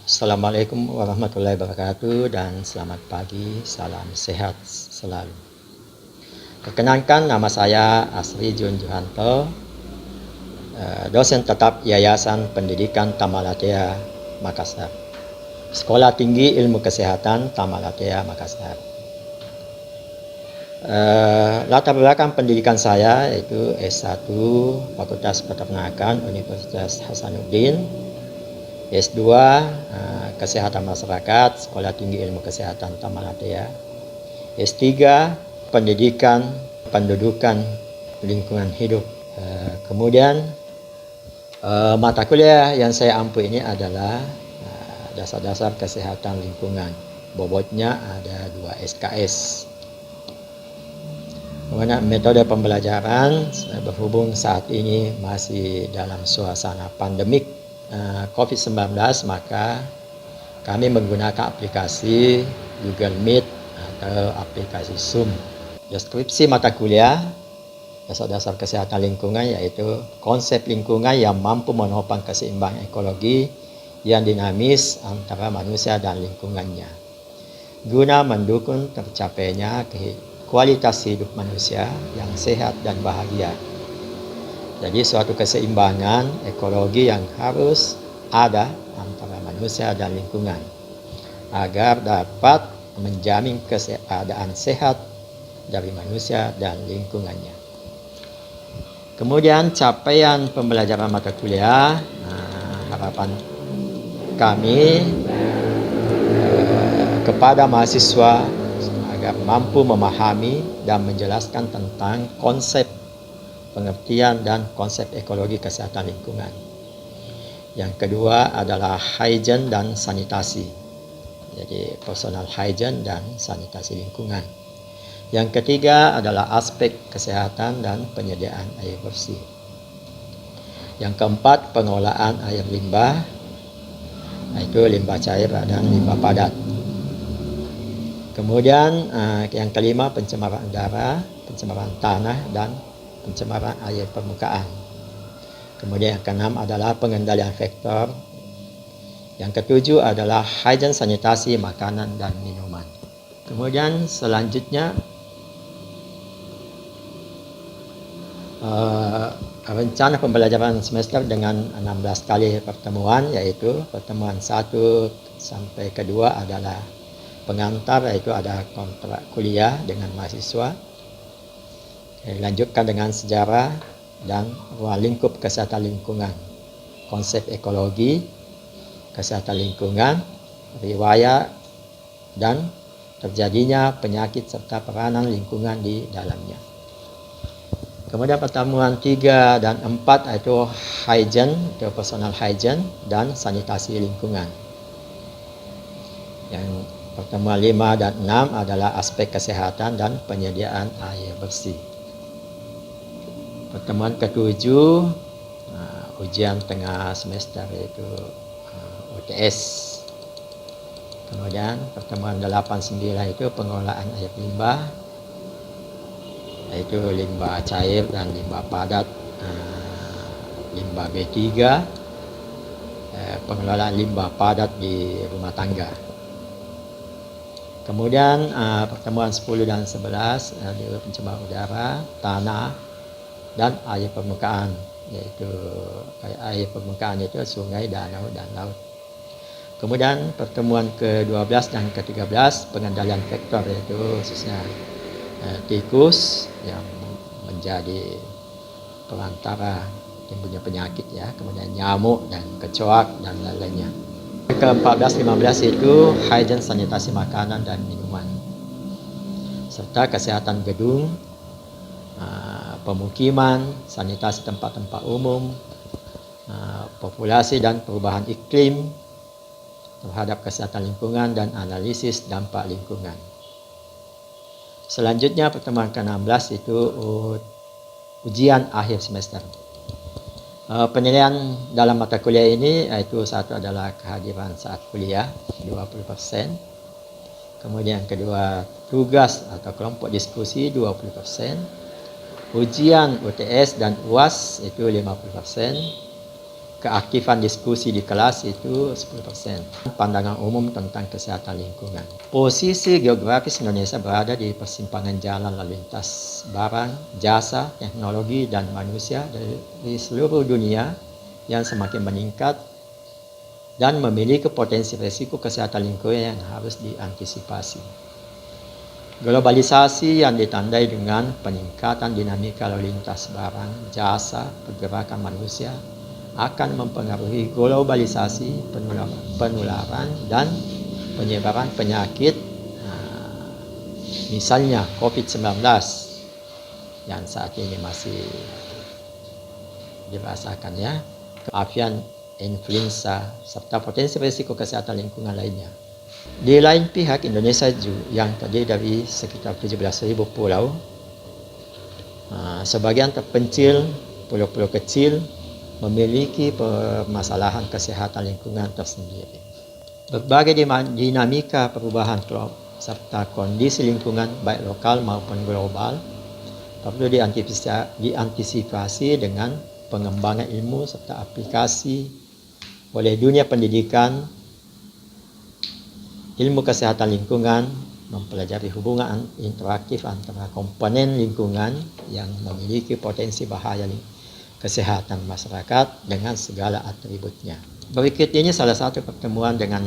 Assalamualaikum warahmatullahi wabarakatuh dan selamat pagi, salam sehat selalu. Perkenalkan, nama saya Asri Jun Juhanto, dosen tetap Yayasan Pendidikan Tamalatea Makassar, Sekolah Tinggi Ilmu Kesehatan Tamalatea Makassar. Latar belakang pendidikan saya yaitu S1 Fakultas Peternakan Universitas Hasanuddin, S2 Kesehatan Masyarakat Sekolah Tinggi Ilmu Kesehatan Tamalatea, S3 Pendidikan Pendudukan Lingkungan Hidup. Kemudian mata kuliah yang saya ampu ini adalah dasar-dasar kesehatan lingkungan. Bobotnya ada 2 SKS. Kemudian metode pembelajaran, berhubung saat ini masih dalam suasana pandemik COVID-19, maka kami menggunakan aplikasi Google Meet atau aplikasi Zoom. Deskripsi mata kuliah dasar-dasar kesehatan lingkungan yaitu konsep lingkungan yang mampu menopang keseimbangan ekologi yang dinamis antara manusia dan lingkungannya, guna mendukung tercapainya kualitas hidup manusia yang sehat dan bahagia. Jadi suatu keseimbangan ekologi yang harus ada antara manusia dan lingkungan agar dapat menjamin keadaan sehat dari manusia dan lingkungannya. Kemudian capaian pembelajaran mata kuliah, harapan kami kepada mahasiswa agar mampu memahami dan menjelaskan tentang konsep pengertian dan konsep ekologi kesehatan lingkungan. Yang kedua adalah hygiene dan sanitasi. Jadi personal hygiene dan sanitasi lingkungan. Yang ketiga adalah aspek kesehatan dan penyediaan air bersih. Yang keempat, pengolahan air limbah, yaitu limbah cair dan limbah padat. Kemudian yang kelima, pencemaran udara, pencemaran tanah dan pencemaran air permukaan. Kemudian yang keenam adalah pengendalian faktor. Yang ketujuh adalah hygiene sanitasi makanan dan minuman. Kemudian selanjutnya rencana pembelajaran semester dengan 16 kali pertemuan, yaitu pertemuan 1 sampai kedua adalah pengantar, yaitu ada kontrak kuliah dengan mahasiswa. Dilanjutkan dengan sejarah dan ruang lingkup kesehatan lingkungan, konsep ekologi kesehatan lingkungan, riwayat dan terjadinya penyakit serta peranan lingkungan di dalamnya. Kemudian pertemuan 3 dan 4 yaitu hygiene atau personal hygiene dan sanitasi lingkungan. Yang pertemuan 5 dan 6 adalah aspek kesehatan dan penyediaan air bersih. Pertemuan ke-7 ujian tengah semester yaitu UTS. Kemudian pertemuan 8-9 itu pengolahan air limbah, yaitu limbah cair dan limbah padat, limbah B3, pengelolaan limbah padat di rumah tangga. Kemudian pertemuan 10 dan 11 di pencemaran udara, tanah dan air permukaan, yaitu air permukaan itu sungai, danau dan laut. Kemudian pertemuan ke-12 dan ke-13 pengendalian faktor, yaitu khususnya tikus yang menjadi perantara timbulnya penyakit ya, kemudian nyamuk dan kecoak dan lain-lainnya. Ke-14-15 itu hygiene sanitasi makanan dan minuman, serta kesehatan gedung, pemukiman, sanitasi tempat-tempat umum, populasi dan perubahan iklim terhadap kesehatan lingkungan dan analisis dampak lingkungan. Selanjutnya pertemuan ke-16 itu ujian akhir semester. Penilaian dalam mata kuliah ini yaitu satu adalah kehadiran saat kuliah 20%. Kemudian kedua, tugas atau kelompok diskusi 20%. Ujian UTS dan UAS itu 50%. keaktifan diskusi di kelas itu 10%. Pandangan umum tentang kesehatan lingkungan. Posisi geografis Indonesia berada di persimpangan jalan lalu lintas barang, jasa, teknologi, dan manusia dari seluruh dunia yang semakin meningkat dan memiliki potensi risiko kesehatan lingkungan yang harus diantisipasi. Globalisasi yang ditandai dengan peningkatan dinamika lalu lintas barang, jasa, pergerakan manusia akan mempengaruhi globalisasi, penularan dan penyebaran penyakit, misalnya COVID-19 yang saat ini masih dirasakan ya, keavian influenza serta potensi risiko kesehatan lingkungan lainnya. Di lain pihak, Indonesia yang terdiri dari sekitar 17.000 pulau, sebagian terpencil, pulau-pulau kecil, memiliki permasalahan kesehatan lingkungan tersendiri. Berbagai dinamika perubahan serta kondisi lingkungan baik lokal maupun global perlu diantisipasi dengan pengembangan ilmu serta aplikasi oleh dunia pendidikan. Ilmu kesehatan lingkungan mempelajari hubungan interaktif antara komponen lingkungan yang memiliki potensi bahaya kesehatan masyarakat dengan segala atributnya. Berikut ini salah satu pertemuan dengan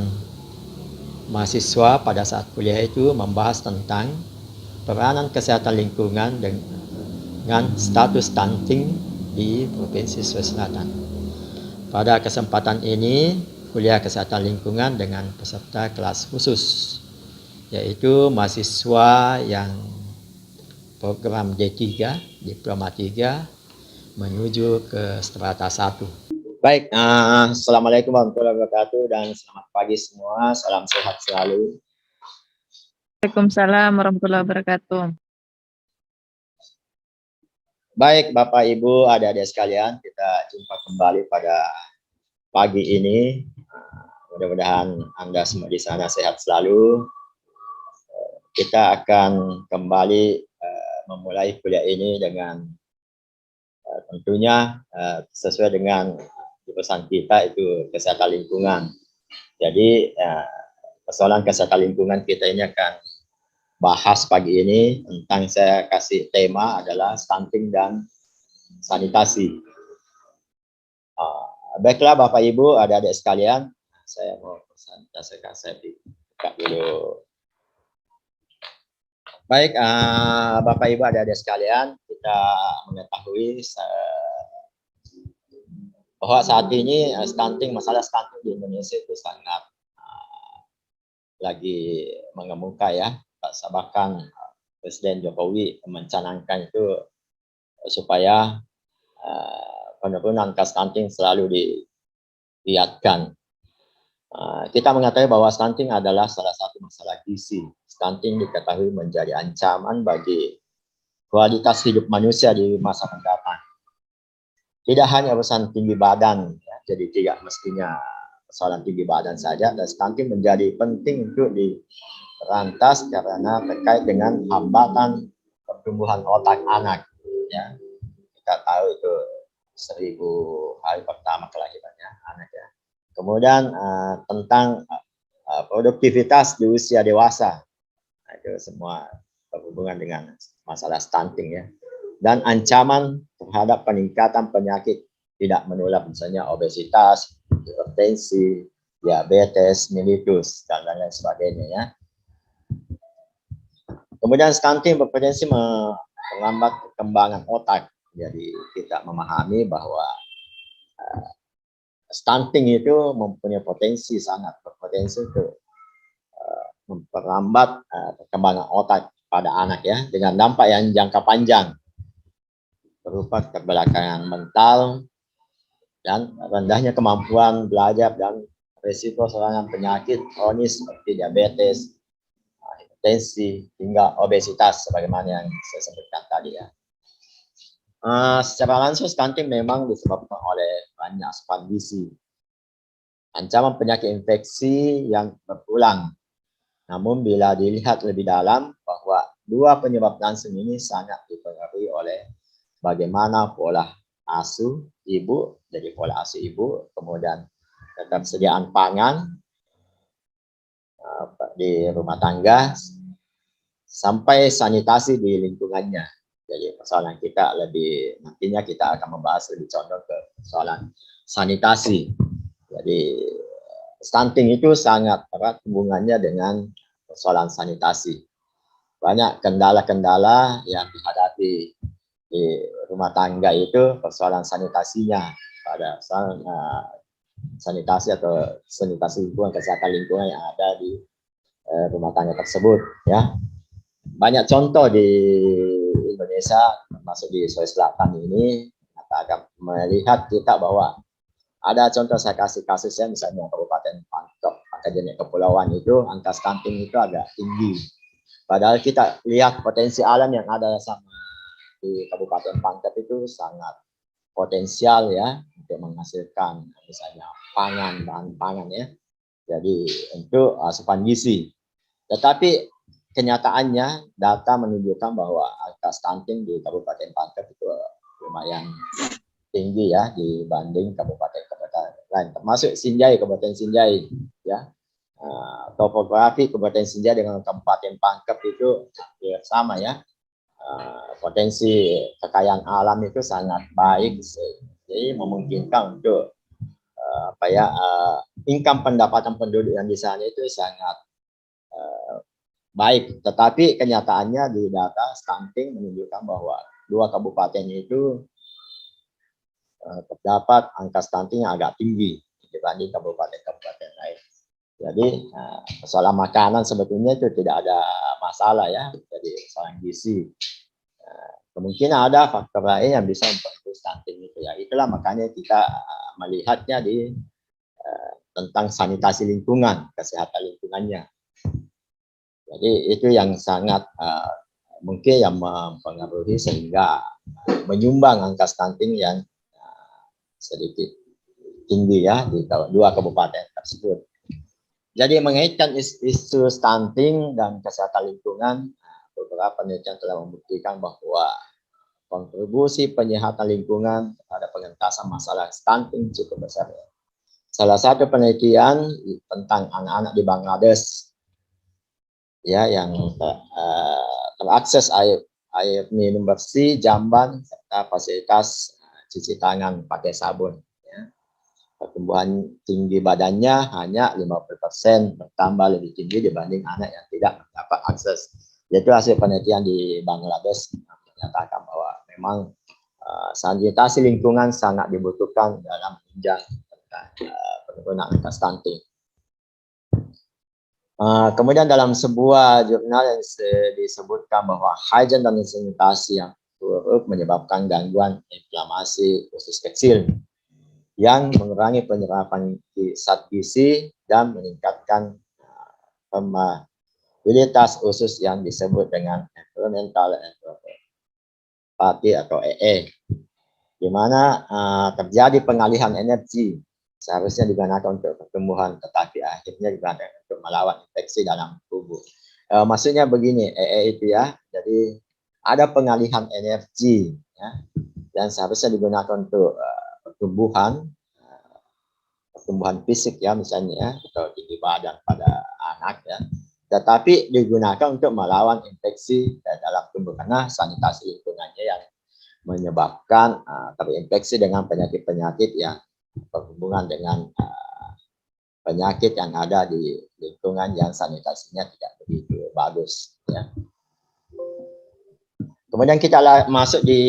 mahasiswa pada saat kuliah itu membahas tentang peranan kesehatan lingkungan dengan status stunting di Provinsi Sulawesi Selatan. Pada kesempatan ini, kuliah kesehatan lingkungan dengan peserta kelas khusus, yaitu mahasiswa yang program D3, Diploma 3, menuju ke strata 1. Baik, Assalamualaikum warahmatullahi wabarakatuh dan selamat pagi semua, salam sehat selalu. Waalaikumsalam warahmatullahi wabarakatuh. Baik Bapak Ibu, adik-adik sekalian, kita jumpa kembali pada pagi ini. Mudah-mudahan Anda semua di sana sehat selalu. Kita akan kembali memulai kuliah ini dengan tentunya sesuai dengan jurusan kita itu kesehatan lingkungan. Jadi persoalan kesehatan lingkungan kita ini akan bahas pagi ini tentang, saya kasih tema adalah stunting dan sanitasi. Baiklah Bapak Ibu, adik-adik sekalian, saya mau presentasikan, saya buka dulu. Baik, Bapak Ibu adik-adik sekalian, kita mengetahui bahwa saat ini masalah stunting di Indonesia itu sangat lagi mengemuka ya. Bahkan Presiden Jokowi mencanangkan itu supaya penurunan angka stunting selalu dilihatkan. Kita mengetahui bahwa stunting adalah salah satu masalah gizi. Stunting diketahui menjadi ancaman bagi kualitas hidup manusia di masa mendatang. Tidak hanya urusan tinggi badan, ya, jadi tidak mestinya persoalan tinggi badan saja, dan stunting menjadi penting untuk diberantas karena terkait dengan hambatan pertumbuhan otak anak. Ya. Kita tahu itu 1000 hari pertama kelahirannya anak ya. Kemudian tentang produktivitas di usia dewasa, itu semua berhubungan dengan masalah stunting ya. Dan ancaman terhadap peningkatan penyakit tidak menular, misalnya obesitas, hipertensi, diabetes mellitus, dan lain-lain sebagainya ya. Kemudian stunting berpotensi menghambat perkembangan otak. Jadi kita memahami bahwa stunting itu mempunyai potensi, sangat berpotensi untuk memperlambat perkembangan otak pada anak ya, dengan dampak yang jangka panjang berupa keterbelakangan mental dan rendahnya kemampuan belajar dan risiko serangan penyakit kronis seperti diabetes, hipertensi, hingga obesitas sebagaimana yang saya sebutkan tadi ya. Secara langsung stunting memang disebabkan oleh banyak asupan gizi, ancaman penyakit infeksi yang berulang. Namun bila dilihat lebih dalam bahwa dua penyebab langsung ini sangat dipengaruhi oleh bagaimana pola asuh ibu, jadi pola asuh ibu, kemudian ketersediaan pangan di rumah tangga, sampai sanitasi di lingkungannya. Jadi persoalan kita lebih, nantinya kita akan membahas lebih condong ke persoalan sanitasi. Jadi stunting itu sangat erat hubungannya dengan persoalan sanitasi. Banyak kendala-kendala yang dihadapi di rumah tangga itu persoalan sanitasinya, pada sanitasi atau sanitasi lingkungan, kesehatan lingkungan yang ada di rumah tangga tersebut, ya. Banyak contoh di Indonesia, termasuk di Sulawesi Selatan ini, kita akan melihat kita bahwa ada contoh, saya kasih kasusnya misalnya Kabupaten Pangkep, Pangkep Kepulauan itu angka stunting itu agak tinggi. Padahal kita lihat potensi alam yang ada sama di Kabupaten Pangkep itu sangat potensial ya untuk menghasilkan misalnya pangan, bahan pangan ya. Jadi untuk asupan gizi. Tetapi kenyataannya data menunjukkan bahwa angka stunting di Kabupaten Pangkep itu lumayan tinggi ya dibanding kabupaten-kabupaten lain, termasuk Sinjai, Kabupaten Sinjai ya. Topografi Kabupaten Sinjai dengan Kabupaten Pangkep itu hampir sama ya. Potensi kekayaan alam itu sangat baik, jadi memungkinkan untuk income pendapatan penduduk yang di sana itu sangat baik. Tetapi kenyataannya di data stunting menunjukkan bahwa 2 kabupaten itu terdapat angka stunting yang agak tinggi dibanding kabupaten-kabupaten lain. Jadi persoalan makanan sebetulnya itu tidak ada masalah ya. Jadi persoalan gizi. Kemungkinan ada faktor lain yang bisa memperburuk stunting itu ya. Itulah makanya kita melihatnya di tentang sanitasi lingkungan, kesehatan lingkungannya. Jadi itu yang sangat mungkin yang mempengaruhi sehingga menyumbang angka stunting yang sedikit tinggi ya di 2 kabupaten tersebut. Jadi mengaitkan isu stunting dan kesehatan lingkungan, beberapa penelitian telah membuktikan bahwa kontribusi penyehatan lingkungan pada pengentasan masalah stunting cukup besar. Salah satu penelitian tentang anak-anak di Bangladesh ya yang terakses air minum bersih, jamban, serta fasilitas cuci tangan pakai sabun. Ya. Pertumbuhan tinggi badannya hanya 50%, bertambah lebih tinggi dibanding anak yang tidak mendapat akses. Yaitu hasil penelitian di Bangladesh menyatakan bahwa memang sanitasi lingkungan sangat dibutuhkan dalam menunjang penurunan angka stunting. Kemudian dalam sebuah jurnal yang disebutkan bahwa hygiene dan sanitasi yang buruk menyebabkan gangguan inflamasi usus kecil yang mengurangi penyerapan zat gizi dan meningkatkan permeabilitas usus yang disebut dengan environmental enteropathy atau EE, di mana terjadi pengalihan energi seharusnya digunakan untuk pertumbuhan, tetapi akhirnya digunakan untuk melawan infeksi dalam tubuh. Maksudnya begini, EE itu ya, jadi ada pengalihan energi ya, dan seharusnya digunakan untuk pertumbuhan fisik ya misalnya ya, atau tinggi badan pada anak ya, tetapi digunakan untuk melawan infeksi dalam tubuh karena sanitasi lingkungannya yang menyebabkan terinfeksi dengan penyakit-penyakit yang berhubungan dengan penyakit yang ada di lingkungan yang sanitasinya tidak begitu bagus ya. Kemudian kita masuk di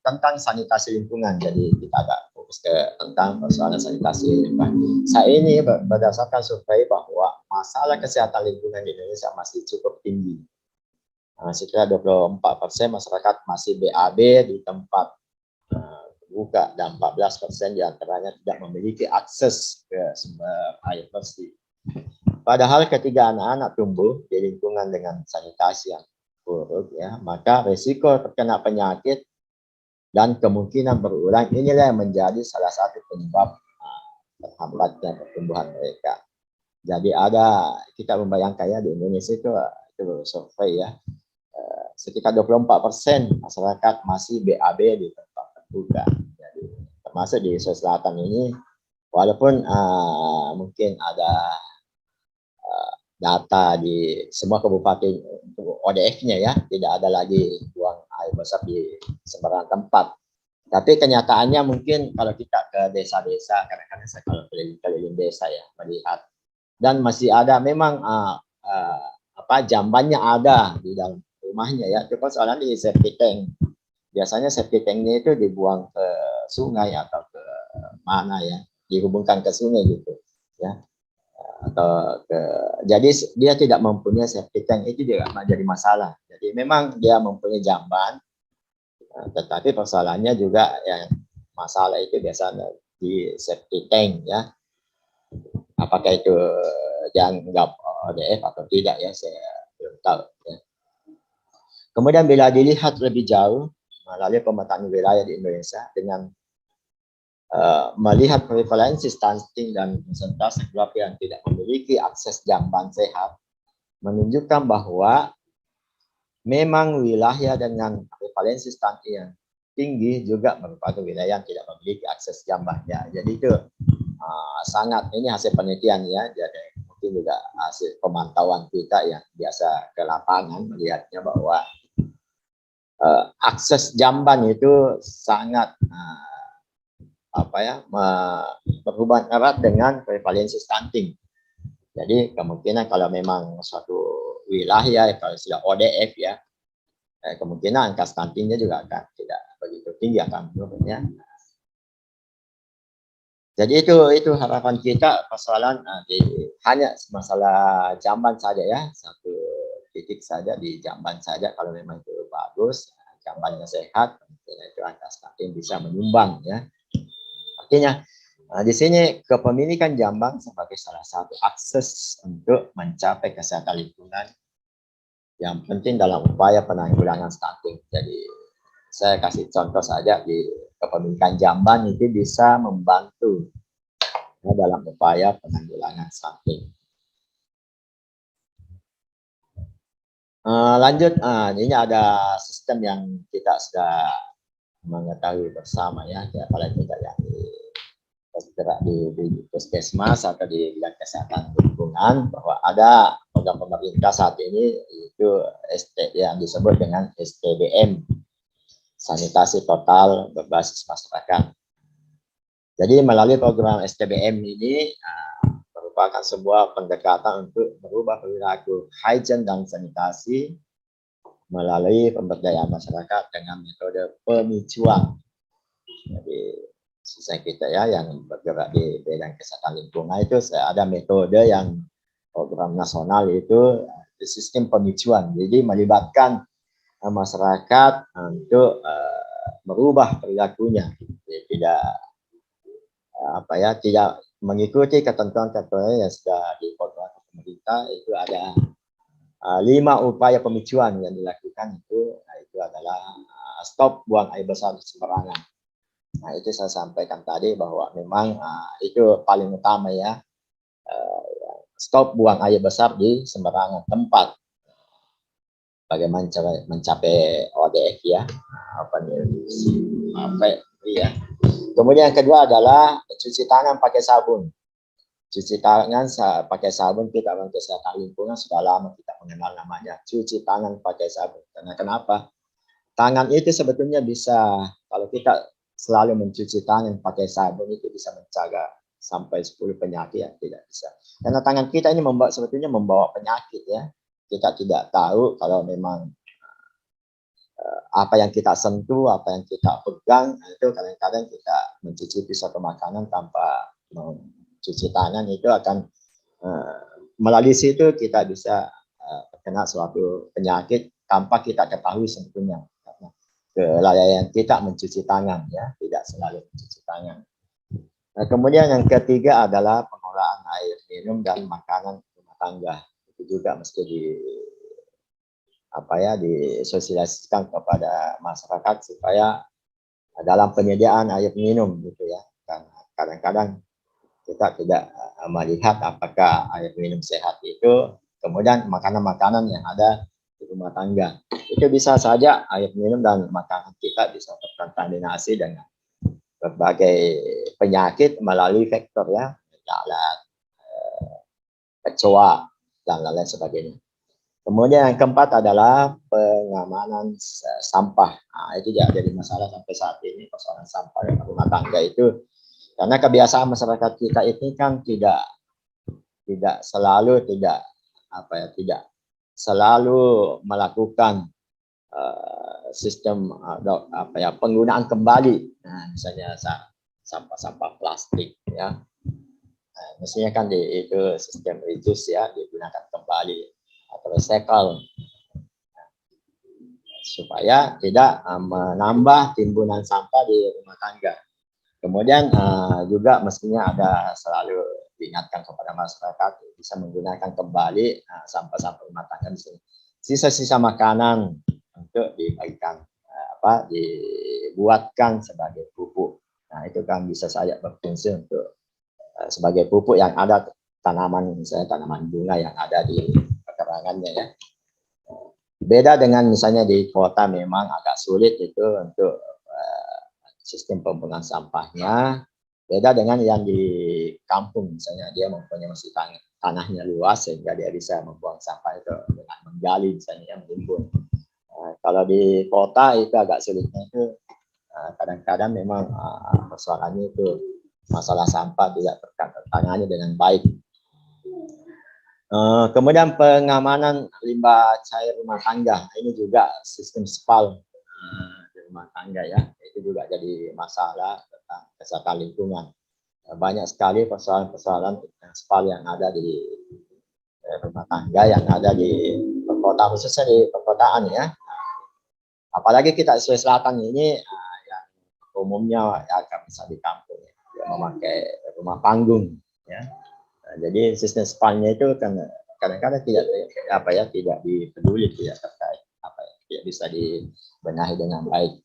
tentang sanitasi lingkungan, jadi kita agak fokus ke tentang persoalan sanitasi lingkungan. Saya ini berdasarkan survei bahwa masalah kesehatan lingkungan di Indonesia masih cukup tinggi. Sekitar 24% masyarakat masih BAB di tempat terbuka dan 14% diantaranya tidak memiliki akses ke sumber air bersih. Padahal ketika anak-anak tumbuh di lingkungan dengan sanitasi yang buruk ya, maka risiko terkena penyakit dan kemungkinan berulang inilah yang menjadi salah satu penyebab terhambatnya pertumbuhan mereka. Jadi kita membayangkan ya di Indonesia itu survei ya, sekitar 24% masyarakat masih BAB di tempat terbuka. Jadi termasuk di Sulawesi Selatan ini, walaupun mungkin ada data di semua kabupaten untuk ODF-nya ya, tidak ada lagi buang air besar di sembarang tempat. Tapi kenyataannya mungkin kalau kita ke desa-desa, kadang-kadang saya kalau keliling desa ya melihat, dan masih ada memang jambannya ada di dalam rumahnya ya. Cuma soalnya di septic tank. Biasanya septic tanknya itu dibuang ke sungai atau ke mana ya, dihubungkan ke sungai gitu ya. Atau jadi dia tidak mempunyai septic tank, itu juga menjadi masalah. Jadi memang dia mempunyai jamban, tetapi persoalannya juga yang masalah itu biasanya di septic tank ya. Apakah itu dianggap ODF atau tidak ya, saya belum tahu ya. Kemudian bila dilihat lebih jauh melalui pemetaan wilayah di Indonesia dengan melihat prevalensi stunting dan persentase keluarga yang tidak memiliki akses jamban sehat, menunjukkan bahwa memang wilayah dengan prevalensi stunting yang tinggi juga merupakan wilayah yang tidak memiliki akses jamban ya. Jadi itu sangat, ini hasil penelitian ya, jadi mungkin juga hasil pemantauan kita yang biasa ke lapangan melihatnya bahwa akses jamban itu sangat berhubungan erat dengan prevalensi stunting. Jadi kemungkinan kalau memang suatu wilayah kalau sudah ODF ya, kemungkinan angka stuntingnya juga akan tidak begitu tinggi, akan menurun ya. Jadi itu harapan kita, persoalan hanya masalah jamban saja ya, satu titik saja di jamban saja. Kalau memang itu bagus, jambannya sehat, kemungkinan itu angka stunting bisa menyumbang ya. Artinya di sini kepemilikan jamban sebagai salah satu akses untuk mencapai kesehatan lingkungan yang penting dalam upaya penanggulangan stunting. Jadi saya kasih contoh saja, di kepemilikan jamban itu bisa membantu ya, dalam upaya penanggulangan stunting. Lanjut, ini ada sistem yang kita sudah mengetahui bersama ya, paling tidak yang bergerak di puskesmas atau di bidang kesehatan lingkungan, bahwa ada program pemerintah saat ini itu yang disebut dengan STBM, sanitasi total berbasis masyarakat. Jadi melalui program STBM ini merupakan sebuah pendekatan untuk merubah perilaku hygiene dan sanitasi melalui pemberdayaan masyarakat dengan metode pemicuan. Jadi selesai kita ya yang bergerak di bidang kesehatan lingkungan itu ada metode yang program nasional itu sistem pemicuan. Jadi melibatkan masyarakat untuk merubah perilakunya. Jadi tidak mengikuti ketentuan-ketentuan yang sudah dibuat pemerintah. Itu ada 5 upaya pemicuan yang dilakukan, itu adalah stop buang air besar sembarangan. Nah, itu saya sampaikan tadi bahwa memang itu paling utama ya, stop buang air besar di sembarangan tempat. Bagaimana cara mencapai ODF ya, ya. Kemudian yang kedua adalah cuci tangan pakai sabun. Cuci tangan pakai sabun, kita orang kesehatan lingkungan sudah lama kita mengenal namanya cuci tangan pakai sabun. Karena kenapa? Tangan itu sebetulnya bisa, kalau kita selalu mencuci tangan pakai sabun, itu bisa mencegah sampai 10 penyakit yang tidak bisa. Karena tangan kita ini sebetulnya membawa penyakit ya. Kita tidak tahu kalau memang apa yang kita sentuh, apa yang kita pegang, itu kadang-kadang kita mencicipi suatu makanan tanpa mencuci tangan, itu akan melalui situ kita bisa terkena suatu penyakit tanpa kita ketahui sebetulnya. Kelalaian kita mencuci tangan ya, tidak selalu mencuci tangan. Nah, kemudian yang ketiga adalah pengolahan air minum dan makanan rumah tangga. Itu juga mesti disosialisasikan kepada masyarakat supaya dalam penyediaan air minum gitu ya. Karena kadang-kadang kita tidak melihat apakah air minum sehat itu, kemudian makanan-makanan yang ada di rumah tangga. Itu bisa saja air minum dan makanan kita bisa terkontaminasi dengan berbagai penyakit melalui vektor ya, lalat, kecoa dan lain-lain sebagainya. Kemudian yang keempat adalah pengamanan sampah. Nah, itu jadi masalah sampai saat ini, persoalan sampah rumah tangga itu, karena kebiasaan masyarakat kita ini kan tidak selalu melakukan sistem penggunaan kembali. Nah, misalnya sampah-sampah plastik ya, mestinya kan itu sistem reuse ya, digunakan kembali atau recycle supaya tidak menambah timbunan sampah di rumah tangga. Kemudian juga mestinya ada selalu diingatkan kepada masyarakat bisa menggunakan kembali sampah-sampah rumah tangga, sisa-sisa makanan untuk dibagikan dibuatkan sebagai pupuk. Nah, itu kan bisa saja berfungsi untuk sebagai pupuk yang ada tanaman, misalnya tanaman bunga yang ada di pekarangannya ya. Beda dengan misalnya di kota, memang agak sulit itu untuk sistem pembuangan sampahnya. Beda dengan yang di kampung, misalnya dia mempunyai masih tanahnya luas sehingga dia bisa membuang sampah itu dengan menggali misalnya, menimbun. Kalau di kota itu agak sulitnya itu kadang-kadang memang persoalannya itu masalah sampah tidak tertangani dengan baik. Kemudian pengamanan limbah cair rumah tangga, ini juga sistem SPAL di rumah tangga ya, itu juga jadi masalah tentang kesehatan lingkungan. Banyak sekali persoalan-persoalan tentang SPAL yang ada di rumah tangga yang ada di perkotaan, khususnya di perkotaan ya. Apalagi kita di Sulawesi Selatan ini yang umumnya ya bisa di kampung ya, memakai rumah panggung ya. Jadi sistem SPAL-nya itu kan kadang-kadang tidak dipeduli, tidak terkait tidak bisa dibenahi dengan baik.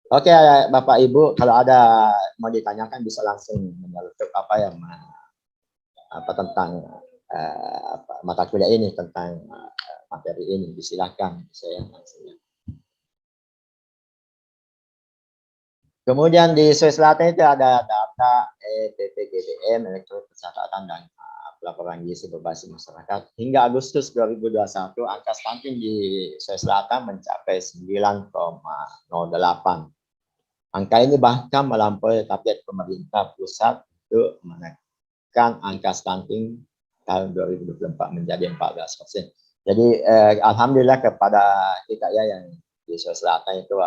Oke, Bapak Ibu, kalau ada mau ditanyakan bisa langsung menyeletuk tentang mata kuliah ini, tentang materi ini, disilahkan saya langsung. Kemudian di Sulawesi Selatan itu ada data PPGBM, elektronik pencatatan dan pelaporan gizi berbasis masyarakat. Hingga Agustus 2021, angka stunting di Sulawesi Selatan mencapai 9,08. Angka ini bahkan melampaui target pemerintah pusat untuk menekan angka stunting tahun 2024 menjadi 14%. Jadi alhamdulillah kepada kita ya yang di Sulawesi Selatan itu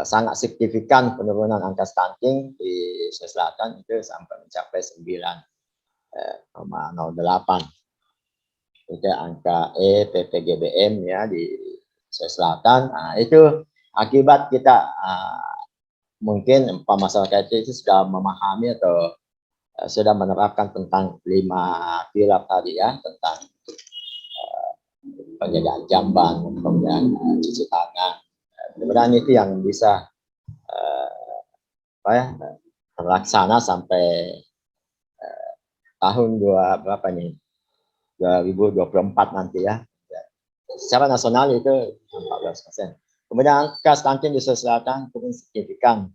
sangat signifikan penurunan angka stunting di Sulawesi Selatan itu sampai mencapai 9,08. Itu angka PPGBM ya di Sulawesi Selatan. Nah, itu akibat kita mungkin masyarakat itu sudah memahami atau sudah menerapkan tentang 5 pilar tadi ya, tentang penyediaan jamban, kemudian cuci tangan. Mudah-mudahan itu yang bisa terlaksana sampai tahun 2024 nanti ya. Secara nasional itu 14%. Kemudian angka stunting di Sulawesi Selatan turun signifikan.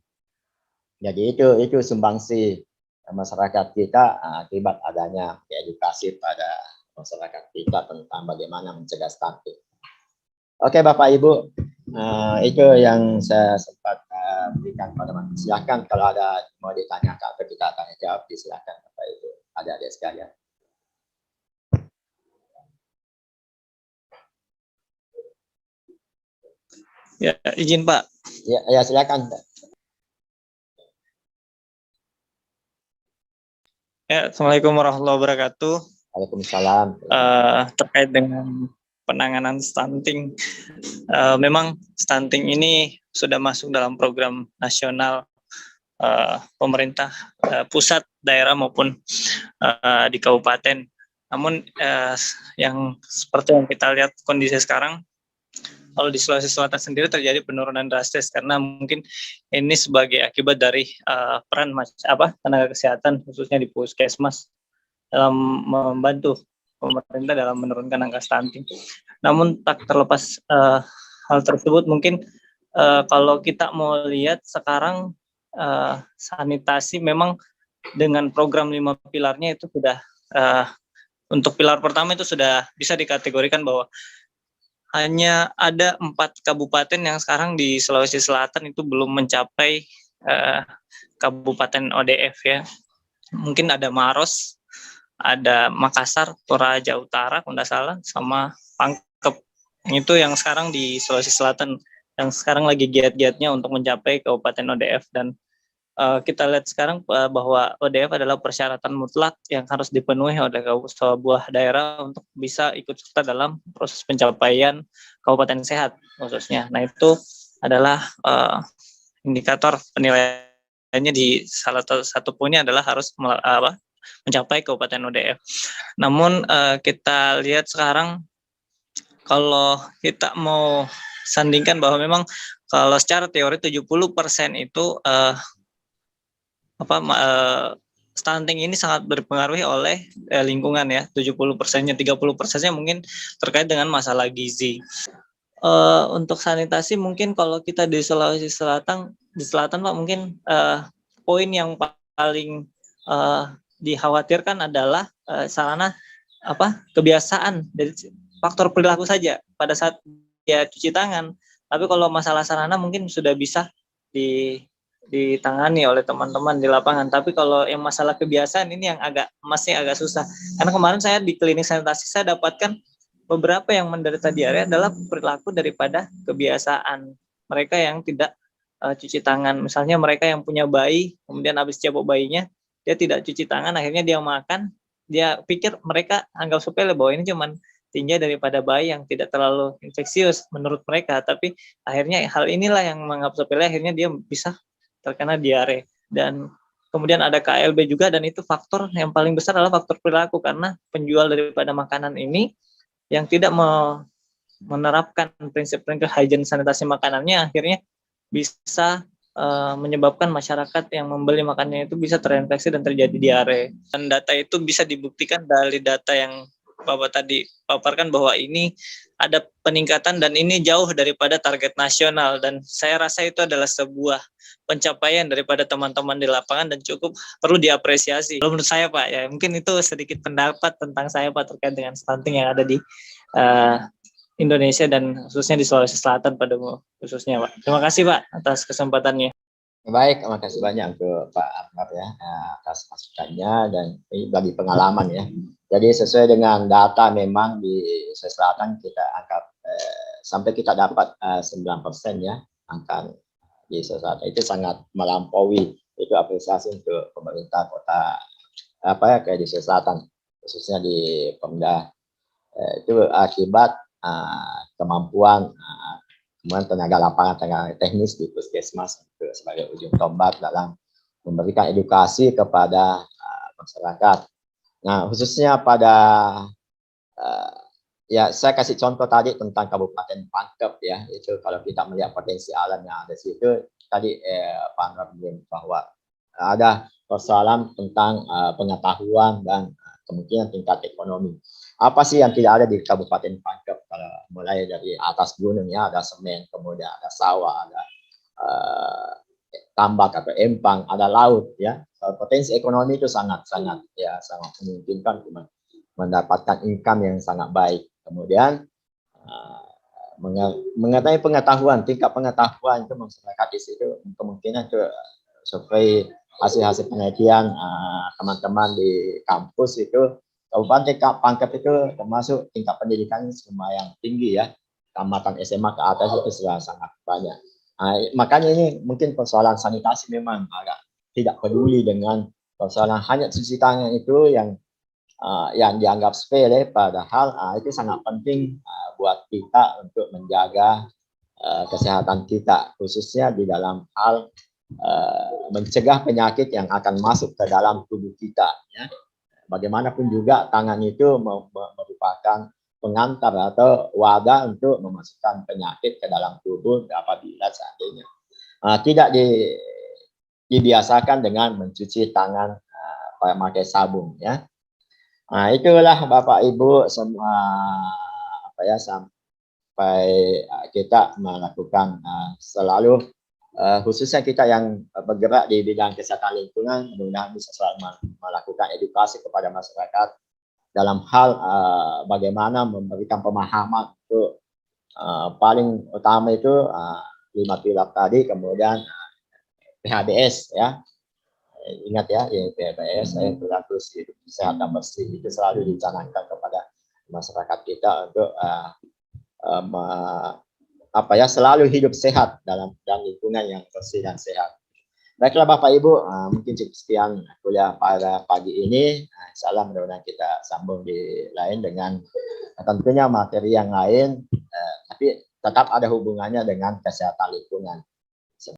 Jadi itu sumbangsi masyarakat kita akibat adanya edukasi pada masyarakat kita tentang bagaimana mencegah stunting. Oke Bapak Ibu, itu yang saya sempat berikan pada Bapak. Silakan kalau ada mau ditanyakan atau kita tanya jawab, silakan Bapak Ibu, adik-adik sekalian. Ya, izin Pak. Ya silakan. Ya, Assalamualaikum warahmatullahi wabarakatuh. Waalaikumsalam. Terkait dengan penanganan stunting, memang stunting ini sudah masuk dalam program nasional pemerintah pusat, daerah maupun di kabupaten. Namun yang seperti yang kita lihat kondisi sekarang, kalau di Sulawesi Selatan sendiri terjadi penurunan drastis karena mungkin ini sebagai akibat dari peran tenaga kesehatan khususnya di puskesmas dalam membantu pemerintah dalam menurunkan angka stunting. Namun tak terlepas hal tersebut, mungkin kalau kita mau lihat sekarang sanitasi memang dengan program 5 pilarnya itu sudah untuk pilar pertama itu sudah bisa dikategorikan bahwa hanya ada 4 kabupaten yang sekarang di Sulawesi Selatan itu belum mencapai kabupaten ODF ya. Mungkin ada Maros, ada Makassar, Toraja Utara, kalau nggak salah, sama Pangkep. Itu yang sekarang di Sulawesi Selatan, yang sekarang lagi giat-giatnya untuk mencapai kabupaten ODF. Dan kita lihat sekarang bahwa ODF adalah persyaratan mutlak yang harus dipenuhi oleh sebuah daerah untuk bisa ikut serta dalam proses pencapaian kabupaten sehat khususnya. Nah itu adalah indikator penilaiannya di salah satu poinnya adalah harus mencapai kabupaten ODF. Namun kita lihat sekarang kalau kita mau sandingkan bahwa memang kalau secara teori 70% itu stunting ini sangat berpengaruhi oleh lingkungan ya. 70%-nya, 30%-nya mungkin terkait dengan masalah gizi. Untuk sanitasi mungkin kalau kita di Sulawesi Selatan Pak mungkin poin yang paling dikhawatirkan adalah sarana kebiasaan dari faktor perilaku saja pada saat dia cuci tangan. Tapi kalau masalah sarana mungkin sudah bisa ditangani oleh teman-teman di lapangan. Tapi kalau yang masalah kebiasaan ini yang masih agak susah. Karena kemarin saya di klinik sanitasi saya dapatkan beberapa yang menderita diare adalah perilaku daripada kebiasaan mereka yang tidak cuci tangan. Misalnya mereka yang punya bayi, kemudian habis cebok bayinya, dia tidak cuci tangan, akhirnya dia makan, dia pikir mereka anggap sepele bahwa ini cuman tinja daripada bayi yang tidak terlalu infeksius menurut mereka, tapi akhirnya hal inilah yang menganggap sepele, akhirnya dia bisa terkena diare. Dan kemudian ada KLB juga, dan itu faktor yang paling besar adalah faktor perilaku, karena penjual daripada makanan ini yang tidak menerapkan prinsip-prinsip hygiene sanitasi makanannya akhirnya bisa menyebabkan masyarakat yang membeli makanannya itu bisa terinfeksi dan terjadi diare. Dan data itu bisa dibuktikan dari data yang Bapak tadi paparkan bahwa ini ada peningkatan dan ini jauh daripada target nasional, dan saya rasa itu adalah sebuah pencapaian daripada teman-teman di lapangan dan cukup perlu diapresiasi. Menurut saya Pak, ya mungkin itu sedikit pendapat tentang saya Pak terkait dengan stunting yang ada di Indonesia dan khususnya di Sulawesi Selatan pada khususnya Pak. Terima kasih Pak atas kesempatannya. Baik, terima kasih banyak untuk Pak Ahmad ya atas masukannya dan bagi pengalaman ya. Jadi sesuai dengan data memang di Sulawesi Selatan kita anggap sampai kita dapat 9% ya angka di Sulawesi Selatan itu sangat melampaui. Itu apresiasi untuk pemerintah kota kayak di Sulawesi Selatan khususnya di Pemda. Itu akibat kemampuan kemudian tenaga lapangan, tenaga teknis di puskesmas itu sebagai ujung tombak dalam memberikan edukasi kepada masyarakat. Nah, khususnya pada ya saya kasih contoh tadi tentang Kabupaten Pangkep ya, itu kalau kita melihat potensi alam yang ada di situ tadi Pak Anwar bilang bahwa ada persoalan tentang pengetahuan dan kemungkinan tingkat ekonomi. Apa sih yang tidak ada di Kabupaten Pangkep? Kalau mulai dari atas gunung ya, ada semen, kemudian ada sawah, ada tambak atau empang, ada laut ya. Potensi ekonomi itu sangat memungkinkan mendapatkan income yang sangat baik. Kemudian mengenai pengetahuan, tingkat pengetahuan itu masyarakat di situ kemungkinan itu sesuai hasil-hasil penelitian teman-teman di kampus itu Kabupaten Pangkep itu termasuk tingkat pendidikan lumayan tinggi ya, tamatan SMA ke atas itu sudah sangat banyak. Makanya ini mungkin persoalan sanitasi memang agak tidak peduli dengan persoalan hanya cuci tangan itu yang dianggap sepele, padahal itu sangat penting buat kita untuk menjaga kesehatan kita, khususnya di dalam hal mencegah penyakit yang akan masuk ke dalam tubuh kita ya. Bagaimanapun juga tangan itu merupakan pengantar atau wadah untuk memasukkan penyakit ke dalam tubuh apabila seandainya tidak dibiasakan dengan mencuci tangan pakai sabun ya. Nah, itulah Bapak Ibu semua sampai kita melakukan selalu khususnya kita yang bergerak di bidang kesehatan lingkungan, mudah-mudahan bisa selalu melakukan edukasi kepada masyarakat dalam hal bagaimana memberikan pemahaman untuk paling utama itu 5 pilar tadi, kemudian PHBS ya. Ingat ya, PHBS, perilaku hidup sehat dan bersih, itu selalu dicanangkan kepada masyarakat kita untuk selalu hidup sehat dalam lingkungan yang bersih dan sehat. Baiklah Bapak Ibu, mungkin cukup sekian kuliah pada pagi ini. Insya Allah mudah-mudahan kita sambung di lain dengan tentunya materi yang lain, tapi tetap ada hubungannya dengan kesehatan lingkungan.